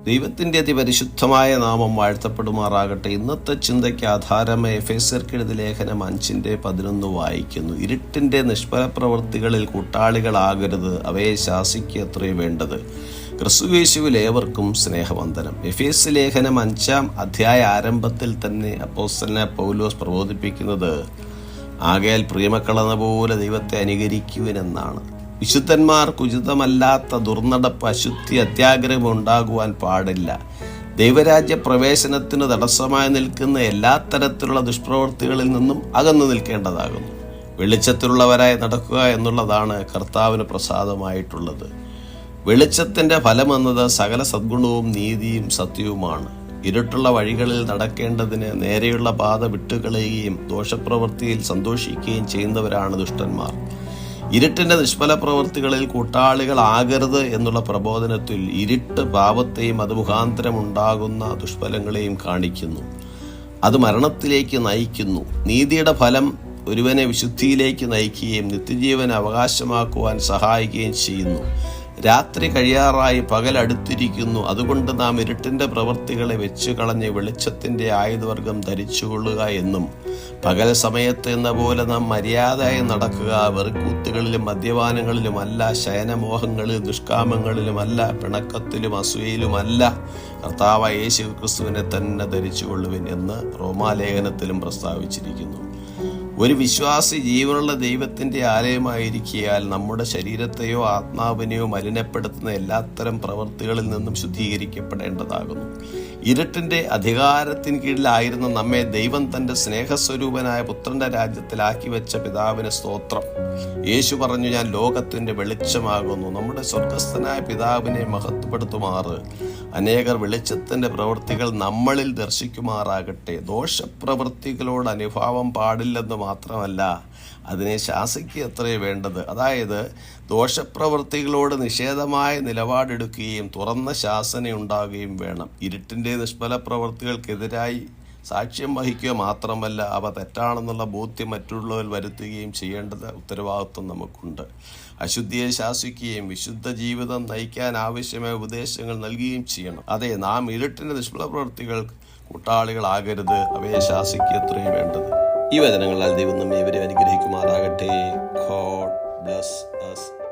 ദൈവത്തിൻ്റെ അതിപരിശുദ്ധമായ നാമം വാഴ്ത്തപ്പെടുമാറാകട്ടെ. ഇന്നത്തെ ചിന്തയ്ക്ക് ആധാരമായി എഫേസ്യർക്കെഴുതിയ ലേഖനം 5:11 വായിക്കുന്നു. ഇരുട്ടിൻ്റെ നിഷ്ഫല പ്രവൃത്തികളിൽ കൂട്ടാളികളാകരുത്, അവയെ ശാസിക്കത്രേ വേണ്ടത്. ക്രിസ്തുയേശുവിൽ ഏവർക്കും സ്നേഹവന്ദനം. എഫേസ്യ ലേഖനം 5-ാം അധ്യായ ആരംഭത്തിൽ തന്നെ അപ്പോസ്തലനായ പൗലോസ് പ്രബോധിപ്പിക്കുന്നത് ആകയാൽ പ്രിയമക്കളെന്ന പോലെ ദൈവത്തെ അനുകരിക്കുവിനെന്നാണ്. വിശുദ്ധന്മാർക്ക് ഉചിതമല്ലാത്ത ദുർനടപ്പ്, അശുദ്ധി, അത്യാഗ്രഹം ഉണ്ടാകുവാൻ പാടില്ല. ദൈവരാജ്യ പ്രവേശനത്തിന് തടസ്സമായി നിൽക്കുന്ന എല്ലാ തരത്തിലുള്ള ദുഷ്പ്രവൃത്തികളിൽ നിന്നും അകന്നു നിൽക്കേണ്ടതാകുന്നു. വെളിച്ചത്തിലുള്ളവരായി നടക്കുക എന്നുള്ളതാണ് കർത്താവിന് പ്രസാദമായിട്ടുള്ളത്. വെളിച്ചത്തിൻ്റെ ഫലമെന്നത് സകല സദ്ഗുണവും നീതിയും സത്യവുമാണ്. ഇരുട്ടുള്ള വഴികളിൽ നടക്കേണ്ടതിന് നേരെയുള്ള പാത വിട്ടുകളയുകയും ദോഷപ്രവൃത്തിയിൽ സന്തോഷിക്കുകയും ചെയ്യുന്നവരാണ് ദുഷ്ടന്മാർ. ഇരുട്ടിൻ്റെ നിഷ്ഫല പ്രവൃത്തികളിൽ കൂട്ടാളികളാകരുത് എന്നുള്ള പ്രബോധനത്തിൽ ഇരുട്ട് പാപത്തെയും അത് മുഖാന്തരം ഉണ്ടാകുന്ന ദുഷ്ഫലങ്ങളെയും കാണിക്കുന്നു. അത് മരണത്തിലേക്ക് നയിക്കുന്നു. നീതിയുടെ ഫലം ഒരുവനെ വിശുദ്ധിയിലേക്ക് നയിക്കുകയും നിത്യജീവൻ അവകാശമാക്കുവാൻ സഹായിക്കുകയും ചെയ്യുന്നു. രാത്രി കഴിയാറായി, പകൽ അടുത്തിരിക്കുന്നു. അതുകൊണ്ട് നാം ഇരുട്ടിൻ്റെ പ്രവൃത്തികളെ വെച്ചു കളഞ്ഞ് വെളിച്ചത്തിൻ്റെ ആയുധവർഗം ധരിച്ചുകൊള്ളുക എന്നും, പകൽ സമയത്ത് എന്ന പോലെ നാം മര്യാദയായി നടക്കുക, വെറുക്കൂത്തുകളിലും മദ്യപാനങ്ങളിലുമല്ല, ശയനമോഹങ്ങളിലും ദുഷ്കാമങ്ങളിലുമല്ല, പിണക്കത്തിലും അസൂയയിലുമല്ല, കർത്താവായ യേശു ക്രിസ്തുവിനെ തന്നെ ധരിച്ചുകൊള്ളുവിൻ എന്ന് റോമാലേഖനത്തിലും പ്രസ്താവിച്ചിരിക്കുന്നു. ഒരു വിശ്വാസി ജീവനുള്ള ദൈവത്തിൻ്റെ ആലയമായിരിക്കയാൽ നമ്മുടെ ശരീരത്തെയോ ആത്മാവിനെയോ മലിനപ്പെടുത്തുന്ന എല്ലാത്തരം പ്രവൃത്തികളിൽ നിന്നും ശുദ്ധീകരിക്കപ്പെടേണ്ടതാകുന്നു. ഇരുട്ടിൻ്റെ അധികാരത്തിന് കീഴിലായിരുന്ന നമ്മെ ദൈവം തൻ്റെ സ്നേഹസ്വരൂപനായ പുത്രൻ്റെ രാജ്യത്തിലാക്കി വെച്ച പിതാവിന് സ്തോത്രം. യേശു പറഞ്ഞു, ഞാൻ ലോകത്തിൻ്റെ വെളിച്ചമാകുന്നു. നമ്മുടെ സ്വർഗസ്ഥനായ പിതാവിനെ മഹത്വപ്പെടുത്തുമാറ് അനേകർ വെളിച്ചത്തിൻ്റെ പ്രവൃത്തികൾ നമ്മളിൽ ദർശിക്കുമാറാകട്ടെ. ദോഷപ്രവൃത്തികളോട് അനുഭാവം പാടില്ലെന്ന് മാത്രമല്ല, അതിനെ ശാസിക്കത്രേ വേണ്ടത്. അതായത് ദോഷപ്രവൃത്തികളോട് നിഷേധമായ നിലപാടെടുക്കുകയും തുറന്ന ശാസന ഉണ്ടാകുകയും വേണം. ഇരുട്ടിൻ്റെ നിഷ്ഫല പ്രവൃത്തികൾക്കെതിരായി സാക്ഷ്യം വഹിക്കുക മാത്രമല്ല, അവ തെറ്റാണെന്നുള്ള ബോധ്യം മറ്റുള്ളവർ വരുത്തുകയും ചെയ്യേണ്ടത് ഉത്തരവാദിത്വം നമുക്കുണ്ട്. അശുദ്ധിയെ ശാസിക്കുകയും വിശുദ്ധ ജീവിതം നയിക്കാൻ ആവശ്യമായ ഉപദേശങ്ങൾ നൽകുകയും ചെയ്യണം. അതെ, നാം ഇരുട്ടിൻ്റെ നിഷ്ഫല പ്രവൃത്തികൾ കൂട്ടാളികളാകരുത്, അവയെ ശാസിക്കത്രേ വേണ്ടത്. ഈ വചനങ്ങളാൽ ദൈവം നമ്മെ ഇവരെ അനുഗ്രഹിക്കുമാറാകട്ടെ. God bless us.